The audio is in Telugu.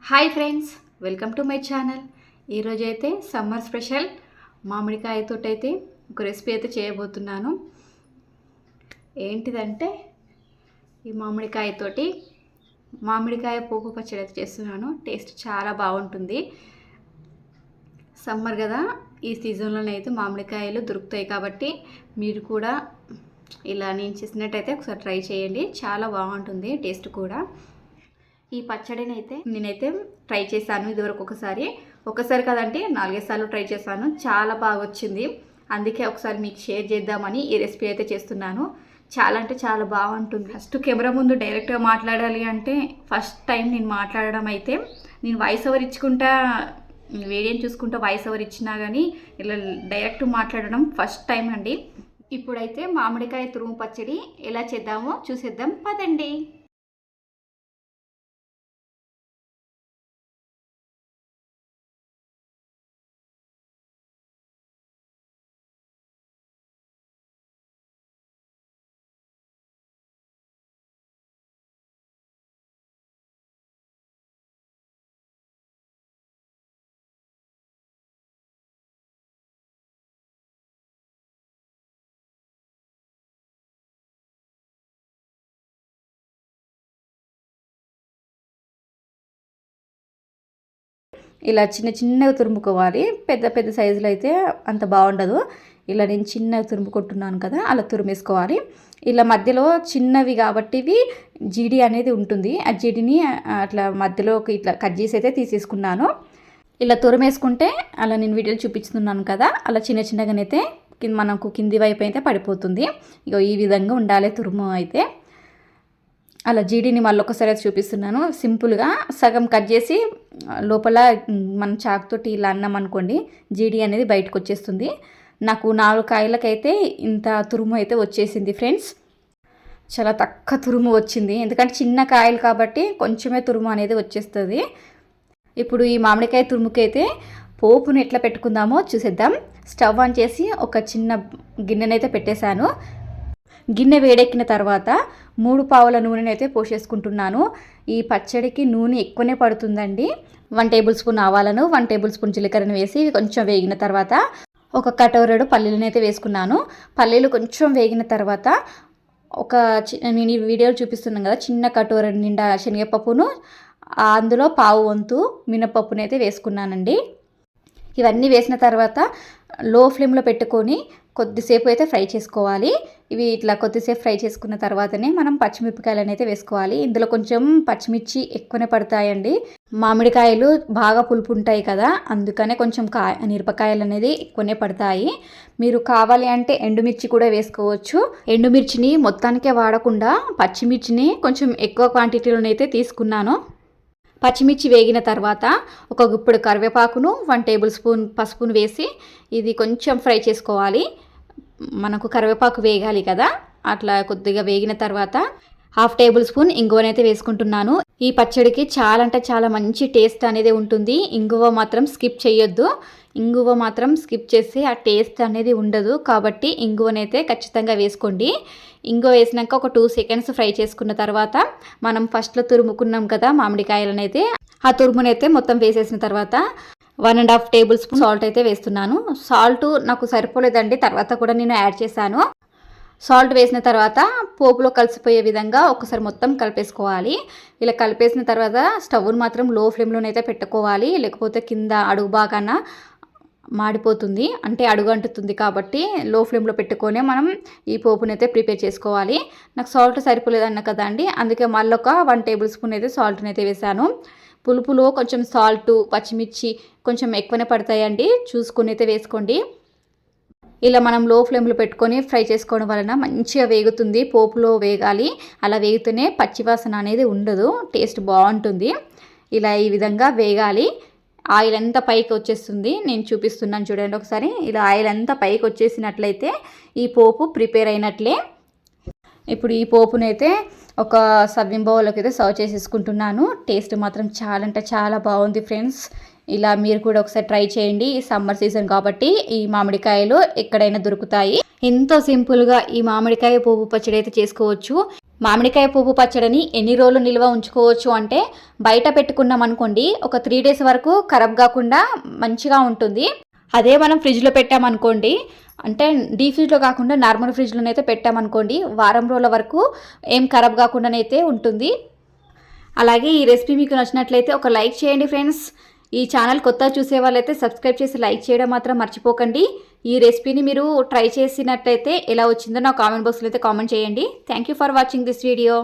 Hi friends, welcome to my channel. ఈరోజు అయితే సమ్మర్ స్పెషల్ మామిడికాయతో అయితే ఒక రెసిపీ అయితే చేయబోతున్నాను. ఏంటిదంటే ఈ మామిడికాయతోటి మామిడికాయ పోపు పచ్చడి అయితే చేస్తున్నాను. టేస్ట్ చాలా బాగుంటుంది. సమ్మర్ కదా, ఈ సీజన్లోనైతే మామిడికాయలు దొరుకుతాయి కాబట్టి మీరు కూడా ఇలా నేను చేసినట్టయితే ఒకసారి ట్రై చేయండి. చాలా బాగుంటుంది టేస్ట్ కూడా. ఈ పచ్చడిని అయితే నేనైతే ట్రై చేశాను ఇదివరకు ఒకసారి కదంటే 4-5 సార్లు ట్రై చేశాను. చాలా బాగా వచ్చింది. అందుకే ఒకసారి మీకు షేర్ చేద్దామని ఈ రెసిపీ అయితే చేస్తున్నాను. చాలా అంటే చాలా బాగుంటుంది. ఫస్ట్ కెమెరా ముందు డైరెక్ట్గా మాట్లాడాలి అంటే ఫస్ట్ టైం నేను మాట్లాడడం అయితే నేను వాయిస్ ఓవర్ ఇచ్చుకుంటా, వీడియోని చూసుకుంటా వాయిస్ ఓవర్ ఇచ్చినా కానీ ఇలా డైరెక్ట్ మాట్లాడడం ఫస్ట్ టైం అండి. ఇప్పుడైతే మామిడికాయ తురుము పచ్చడి ఎలా చేద్దామో చూసేద్దాం పదండి. ఇలా చిన్న చిన్నగా తురుముకోవాలి. పెద్ద పెద్ద సైజులో అయితే అంత బాగుండదు. ఇలా నేను చిన్నగా తురుముకుంటున్నాను కదా, అలా తురిమేసుకోవాలి. ఇలా మధ్యలో చిన్నవి కాబట్టి ఇవి జీడి అనేది ఉంటుంది. ఆ జీడిని అట్లా మధ్యలోకి ఇట్లా కట్ చేసి అయితే తీసేసుకున్నాను. ఇలా తురిమేసుకుంటే అలా నేను వీడియోలు చూపిస్తున్నాను కదా, అలా చిన్న చిన్నగానైతే మనకు కింది వైపు అయితే పడిపోతుంది. ఇగో ఈ విధంగా ఉండాలి తురుము అయితే. అలా జీడీని మళ్ళీ ఒకసారి చూపిస్తున్నాను. సింపుల్గా సగం కట్ చేసి లోపల మన చాకుతోటి ఇలా అన్నాం అనుకోండి, జీడీ అనేది బయటకు వచ్చేస్తుంది. నాకు 4 కాయలకైతే ఇంత తురుము అయితే వచ్చేసింది ఫ్రెండ్స్. చాలా తక్కువ తురుము వచ్చింది, ఎందుకంటే చిన్న కాయలు కాబట్టి కొంచెమే తురుము అనేది వచ్చేస్తుంది. ఇప్పుడు ఈ మామిడికాయ తురుముకైతే పోపును ఎట్లా పెట్టుకుందామో చూసేద్దాం. స్టవ్ ఆన్ చేసి ఒక చిన్న గిన్నెనైతే పెట్టేశాను. గిన్నె వేడెక్కిన తర్వాత 3 పావుల నూనెని అయితే పోసేసుకుంటున్నాను. ఈ పచ్చడికి నూనె ఎక్కువనే పడుతుందండి. 1 టేబుల్ స్పూన్ ఆవాలను, 1 టేబుల్ స్పూన్ జీలకర్రను వేసి కొంచెం వేగిన తర్వాత ఒక కటోరెడు పల్లీలను అయితే వేసుకున్నాను. పల్లీలు కొంచెం వేగిన తర్వాత నేను ఈ వీడియోలో చూపిస్తున్నాను కదా, చిన్న కటోరెడు నిండా శనగపప్పును, అందులో పావు వంతు మినపప్పును అయితే వేసుకున్నానండి. ఇవన్నీ వేసిన తర్వాత లో ఫ్లేమ్లో పెట్టుకొని కొద్దిసేపు అయితే ఫ్రై చేసుకోవాలి. ఇవి ఇట్లా కొద్దిసేపు ఫ్రై చేసుకున్న తర్వాతనే మనం పచ్చిమిరపకాయలను అయితే వేసుకోవాలి. ఇందులో కొంచెం పచ్చిమిర్చి ఎక్కువనే పడతాయండి. మామిడికాయలు బాగా పులుపు ఉంటాయి కదా, అందుకనే కొంచెం మిరపకాయలు అనేది ఎక్కువనే పడతాయి. మీరు కావాలి అంటే ఎండుమిర్చి కూడా వేసుకోవచ్చు. ఎండుమిర్చిని మొత్తానికే వాడకుండా పచ్చిమిర్చిని కొంచెం ఎక్కువ క్వాంటిటీలోనైతే తీసుకున్నాను. పచ్చిమిర్చి వేగిన తర్వాత ఒక గుప్పెడు కరివేపాకును, 1 టేబుల్ స్పూన్ పసుపును వేసి ఇది కొంచెం ఫ్రై చేసుకోవాలి. మనకు కరివేపాకు వేగాలి కదా, అట్లా కొద్దిగా వేగిన తర్వాత 1/2 టేబుల్ స్పూన్ ఇంగువనైతే వేసుకుంటున్నాను. ఈ పచ్చడికి చాలా అంటే చాలా మంచి టేస్ట్ అనేది ఉంటుంది. ఇంగువ మాత్రం స్కిప్ చేయొద్దు. ఇంగువ మాత్రం స్కిప్ చేస్తే ఆ టేస్ట్ అనేది ఉండదు. కాబట్టి ఇంగువనైతే ఖచ్చితంగా వేసుకోండి. ఇంగువ వేసినాక ఒక 2 సెకండ్స్ ఫ్రై చేసుకున్న తర్వాత మనం ఫస్ట్లో తురుముకున్నాం కదా మామిడికాయలనైతే, ఆ తురుమునైతే మొత్తం వేసేసిన తర్వాత 1.5 టేబుల్ స్పూన్ సాల్ట్ అయితే వేస్తున్నాను. సాల్ట్ నాకు సరిపోలేదండి, తర్వాత కూడా నేను యాడ్ చేశాను. సాల్ట్ వేసిన తర్వాత పోపులో కలిసిపోయే విధంగా ఒకసారి మొత్తం కలిపేసుకోవాలి. ఇలా కలిపేసిన తర్వాత స్టవ్ను మాత్రం లో ఫ్లేమ్లోనైతే పెట్టుకోవాలి, లేకపోతే కింద అడుగు బాగాన మాడిపోతుంది, అంటే అడుగు అంటుతుంది. కాబట్టి లో ఫ్లేమ్లో పెట్టుకొని మనం ఈ పోపునైతే ప్రిపేర్ చేసుకోవాలి. నాకు సాల్ట్ సరిపోలేదన్న కదా అండి, అందుకే మళ్ళీ ఒక 1 టేబుల్ స్పూన్ అయితే సాల్ట్ని అయితే వేసాను. పులుపులో కొంచెం సాల్ట్, పచ్చిమిర్చి కొంచెం ఎక్కువనే పడతాయండి, చూసుకొని అయితే వేసుకోండి. ఇలా మనం లో ఫ్లేమ్లో పెట్టుకొని ఫ్రై చేసుకోవడం వలన మంచిగా వేగుతుంది. పోపులో వేగాలి, అలా వేగితేనే పచ్చివాసన అనేది ఉండదు, టేస్ట్ బాగుంటుంది. ఇలా ఈ విధంగా వేగాలి. ఆయిల్ అంతా పైకి వచ్చేస్తుంది. నేను చూపిస్తున్నాను చూడండి ఒకసారి. ఇలా ఆయిల్ అంతా పైకి వచ్చేసినట్లయితే ఈ పోపు ప్రిపేర్ అయినట్లే. ఇప్పుడు ఈ పోపునైతే ఒక సర్వింగ్ బౌల్లోకి అయితే సర్వ్ చేసేసుకుంటున్నాను. టేస్ట్ మాత్రం చాలా అంటే చాలా బాగుంది ఫ్రెండ్స్. ఇలా మీరు కూడా ఒకసారి ట్రై చేయండి. ఈ సమ్మర్ సీజన్ కాబట్టి ఈ మామిడికాయలు ఎక్కడైనా దొరుకుతాయి. ఎంతో సింపుల్గా ఈ మామిడికాయ పోపు పచ్చడి అయితే చేసుకోవచ్చు. మామిడికాయ పువ్వు పచ్చడిని ఎన్ని రోజులు నిల్వ ఉంచుకోవచ్చు అంటే బయట పెట్టుకున్నాం అనుకోండి ఒక 3 డేస్ వరకు ఖరాబ్ కాకుండా మంచిగా ఉంటుంది. అదే మనం ఫ్రిడ్జ్లో పెట్టామనుకోండి, అంటే డీప్ ఫ్రిడ్జ్లో కాకుండా నార్మల్ ఫ్రిడ్జ్లోనైతే పెట్టామనుకోండి వారం రోజుల వరకు ఏం ఖరాబ్ కాకుండానైతే ఉంటుంది. అలాగే ఈ రెసిపీ మీకు నచ్చినట్లయితే ఒక లైక్ చేయండి ఫ్రెండ్స్. ఈ ఛానల్ కొత్త చూసే వాళ్ళైతే సబ్స్క్రైబ్ చేసి లైక్ చేయడం మాత్రం మర్చిపోకండి. ఈ రెసిపీని మీరు ట్రై చేసినట్లయితే ఎలా వచ్చిందో నా కామెంట్ బాక్స్లో అయితే కామెంట్ చేయండి. Thank you for watching this video.